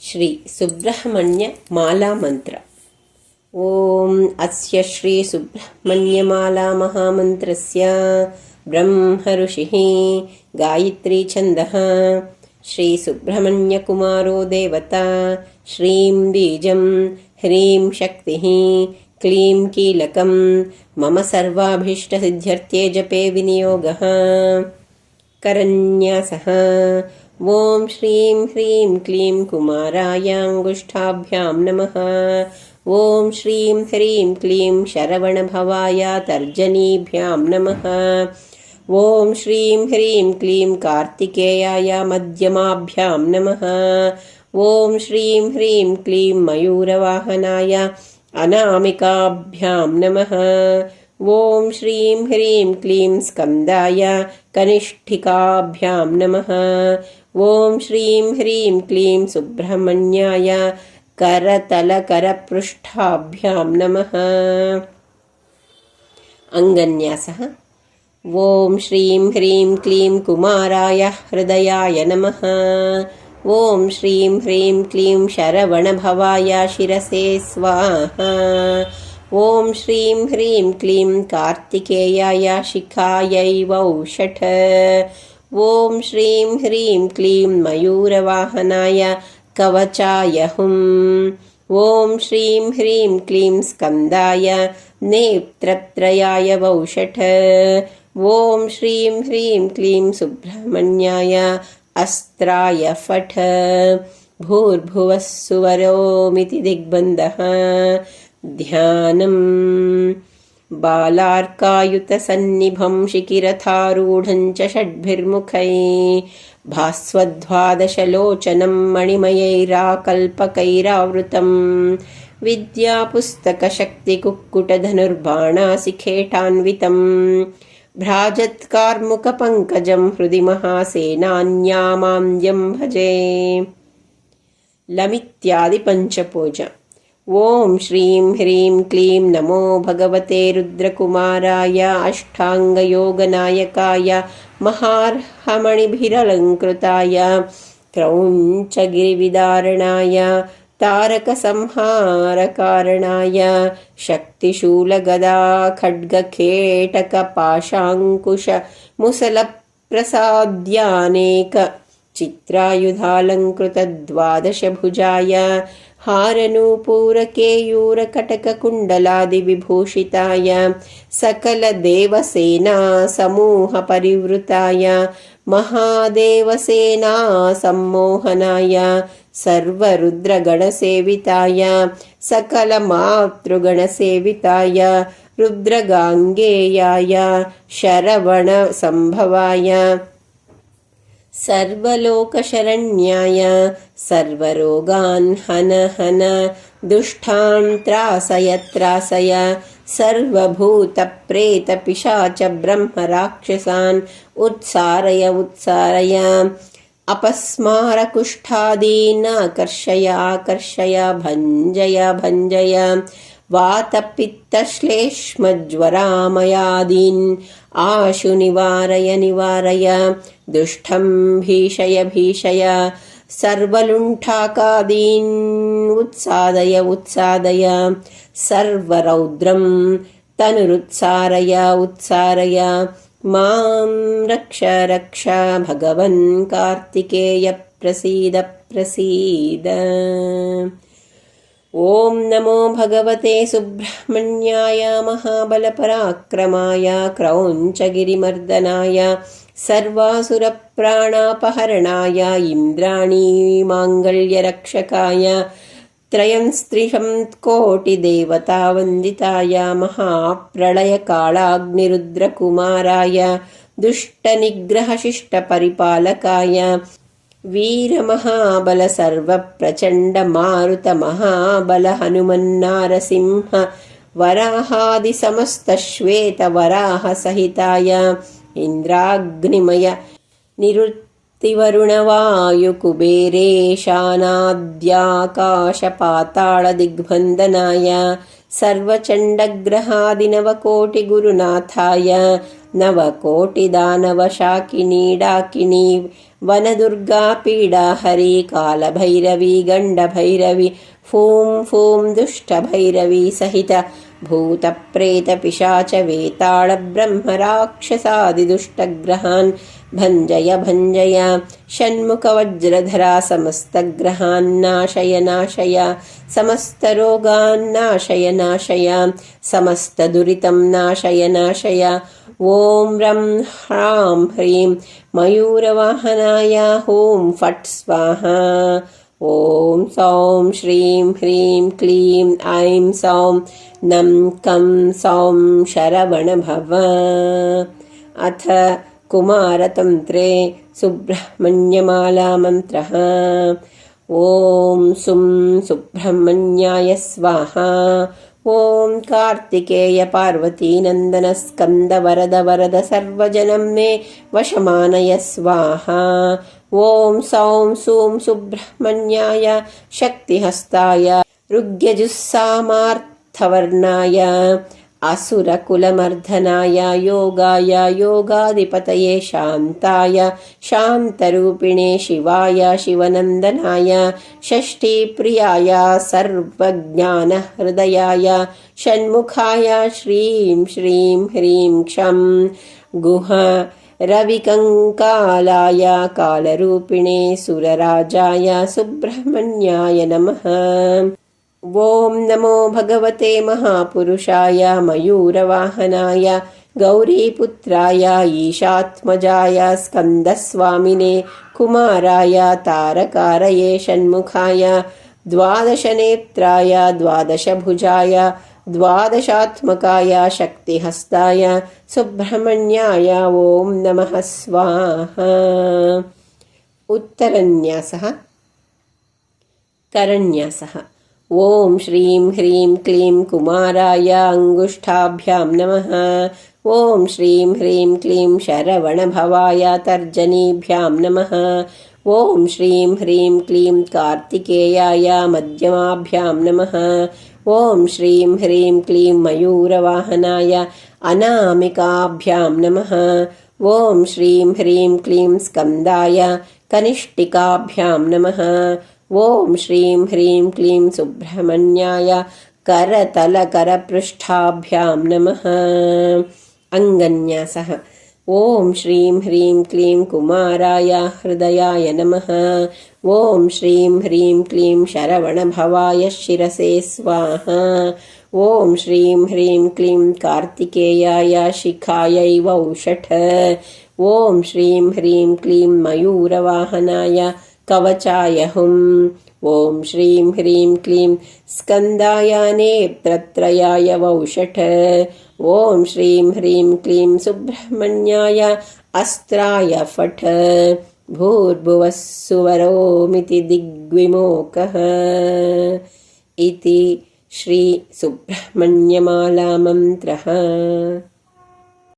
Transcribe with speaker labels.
Speaker 1: श्री सुब्रह्मण्य माला मंत्र। ओम अस्य श्री सुब्रह्मण्य माला महामंत्रस्य ब्रह्म ऋषिः गायत्री छन्दः श्री सुब्रह्मण्य कुमारो देवता श्रीं बीजं ह्रीं शक्तिः क्लीं कीलकं मम सर्वाभीष्टसिद्ध्यर्थे जपे विनियोगः। करन्यासः ओम श्रीं ह्रीं क्लीं कुमाराय अंगुष्ठाभ्यां नमः। ओम श्रीं ह्रीं क्लीं शरवणभवाय तर्जनीभ्यां नमः। ओम श्रीं ह्रीं क्लीं कार्तिकेयाय मध्यमाभ्यां नमः। ओम श्रीं ह्रीं क्लीं मयूरवाहनाय अनामिकाभ्यां नमः। ओम श्रीं ह्रीं क्लीं स्कन्दाय कनिष्ठिकाभ्यां नमः। ओम श्रीं ह्रीं क्लीं सुब्रह्मण्याय करतलकरपृष्ठाभ्यां नमः। अंगन्यासः ओम श्रीं ह्रीं क्लीं कुमाराय हृदयाय नमः। ओम श्रीं ह्रीं क्लीं शरवणभवाय शिरसे स्वाहा। ओम श्रीं ह्रीं क्लीं कार्तिकेयाय शिखायै वौषठ। ओम श्रीं ह्रीं क्लीं मयूरवाहनाय कवचाय हुम्। ओम श्रीं ह्रीं क्लीं स्कन्दाय नेत्रत्रयाय वौषठ। ओम श्रीं ह्रीं क्लीं सुब्रह्मण्याय अस्त्राय फट्। भूर्भुवः सुवरोमिति दिग्बन्धः। ध्यानम् बालार्कायुतसन्निभं शिखिरथारूढं च षड्भिर्मुखैः भास्वद्वादशलोचनं मणिमयैराकल्पकैरावृतं विद्यापुस्तकशक्तिकुक्कुटधनुर्बाणासिखेटान्वितं भ्राजत्कार्मुकपङ्कजं हृदि महासेनान्यामान्द्यं भजे। लमित्यादि पंचपूजा। ओम श्रीं ह्रीं क्लीं नमो भगवते रुद्रकुमाराय अष्टांगयोगनायकाय महार्हमणिभिरलङ्कृताय क्रौञ्चगिरिविदारणाय तारकसंहारकारणाय शक्तिशूलगदा खड्गखेटकपाशाङ्कुश मुसलप्रसाद्यानेक चित्रायुधालङ्कृतद्वादशभुजाय हारनूपुरकेयूरकटककुण्डलादिविभूषिताय सकलदेवसेना समूहपरिवृताय महादेवसेना सम्मोहनाय सर्वरुद्रगणसेविताय सकलमातृगणसेविताय रुद्रगाङ्गेयाय शरवणसम्भवाय सर्वलोकशरण्याय सर्वरोगान् हन हन दुष्टान् त्रासय त्रासय सर्वभूतप्रेतपिशाच ब्रह्मराक्षसान् उत्सारय उत्सारय अपस्मारकुष्ठादीन् आकर्षय आकर्षय भञ्जय भञ्जय वातपित्तश्लेष्मज्वरामयादीन् आशु निवारय निवारय दुष्टं भीषय भीषय सर्वलुण्ठाकादीन् उत्सादय उत्सादय सर्वरौद्रं तनुरुत्सारय उत्सारय मां रक्ष रक्ष भगवन् कार्तिकेय प्रसीद प्रसीद। ओम नमो भगवते सुब्रह्मण्याय महाबलपराक्रमाय क्रौञ्चगिरिमर्दनाय सर्वासुरप्राणापहरणाय इन्द्राणी माङ्गल्यरक्षकाय त्रयंस्त्रिशं कोटिदेवतावन्दिताय महाप्रलयकालाग्निरुद्रकुमाराय दुष्टनिग्रहशिष्टपरिपालकाय वीरमहाबल सर्वप्रचण्ड मारुत महाबल हनुमन्नारसिंह वराहादि समस्त श्वेत वराह सहिताय इन्द्राग्निमय निरुत्तिवरुणवायु कुबेरेशानाद्याकाशपाताल दिग्बन्धनाय सर्वचण्डग्रहादिनवकोटिगुरुनाथाय नवकोटिदानवशाकिनी डाकिनी वनदुर्गा पीडाहरी कालभैरवी गण्डभैरवी फूं फूं दुष्टभैरवी सहित भूतप्रेतपिशाच वेताळ ब्रह्मराक्षसादिदुष्टग्रहान् भञ्जय भञ्जय षण्मुखवज्रधरा समस्तग्रहान्नाशय नाशय समस्तरोगान्नाशय नाशय समस्तदुरितं नाशय नाशय ॐ रं ह्रां ह्रीं मयूरवाहनाय हुं फट् स्वाहा ॐ सौं श्रीं ह्रीं क्लीं ऐं सौं नं कं सौं शरवणभव। अथ कुमारतन्त्रे सुब्रह्मण्यमालामन्त्रः। ॐ सुं सुब्रह्मण्याय स्वाहा। ॐ कार्तिकेय पार्वतीनन्दन स्कन्द वरद वरद सर्वजनं मे वशमानय स्वाहा। ॐ सौं सुं सुब्रह्मण्याय शक्तिहस्ताय ऋग्यजुस्सामार्थवर्णाय असुरकुलमर्दनाय योगाय योगाधिपतये शान्ताय शान्तरूपिणे शिवाय शिवनन्दनाय षष्ठीप्रियाय सर्वज्ञानहृदयाय षण्मुखाय श्रीं श्रीं ह्रीं क्षं गुह रविकङ्कालाय कालरूपिणे सुरराजाय सुब्रह्मण्याय नमः। ॐ नमो भगवते महापुरुषाय मयूरवाहनाय गौरीपुत्राय ईशात्मजाय स्कन्दस्वामिने कुमाराय तारकारये षण्मुखाय द्वादशनेत्राय द्वादशभुजाय द्वादशात्मकाय शक्तिहस्ताय सुब्रह्मण्याय ॐ नमः स्वाहा। उत्तरन्यासः करन्यासः। ॐ श्रीं ह्रीं क्लीं कुमाराय अङ्गुष्ठाभ्यां नमः। ॐ श्रीं ह्रीं क्लीं शरवणभवाय तर्जनीभ्यां नमः। ॐ श्रीं ह्रीं क्लीं कार्तिकेयाय मध्यमाभ्यां नमः। ॐ श्रीं ह्रीं क्लीं मयूरवाहनाय अनामिकाभ्यां नमः। ॐ श्रीं ह्रीं क्लीं स्कन्दाय कनिष्ठिकाभ्यां नमः। ॐ श्रीं ह्रीं क्लीं सुब्रह्मण्याय करतलकरपृष्ठाभ्यां नमः। अङ्गन्यासः। ॐ श्रीं ह्रीं क्लीं कुमाराय हृदयाय नमः। ॐ श्रीं ह्रीं क्लीं शरवणभवाय शिरसे स्वाहा। ॐ श्रीं ह्रीं क्लीं कार्तिकेयाय शिखायै वौषठ। ॐ श्रीं ह्रीं क्लीं मयूरवाहनाय कवचाय हुं। ॐ श्रीं ह्रीं क्लीं स्कन्दाय नेत्रत्रयाय वौषठ। ॐ श्रीं ह्रीं क्लीं सुब्रह्मण्याय अस्त्राय फट्। भूर्भुवः सुवरोमिति दिग्विमोकः। इति श्री सुब्रह्मण्यमालामन्त्रः।